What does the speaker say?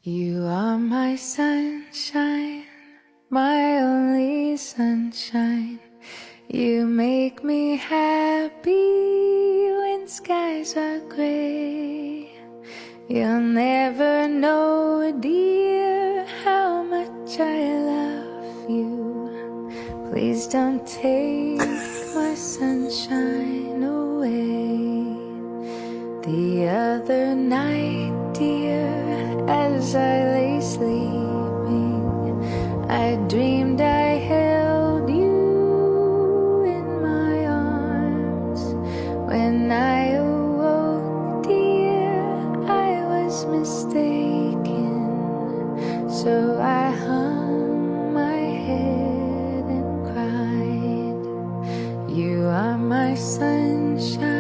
You are my sunshine, my only sunshine. You make me happy when skies are gray. You'll never know, dear, how much I love you. Please don't take my sunshine away. The other night, dear, as I lay sleeping, I dreamed I held you in my arms. When I awoke, dear, I was mistaken. So I hung my head and cried. You are my sunshine,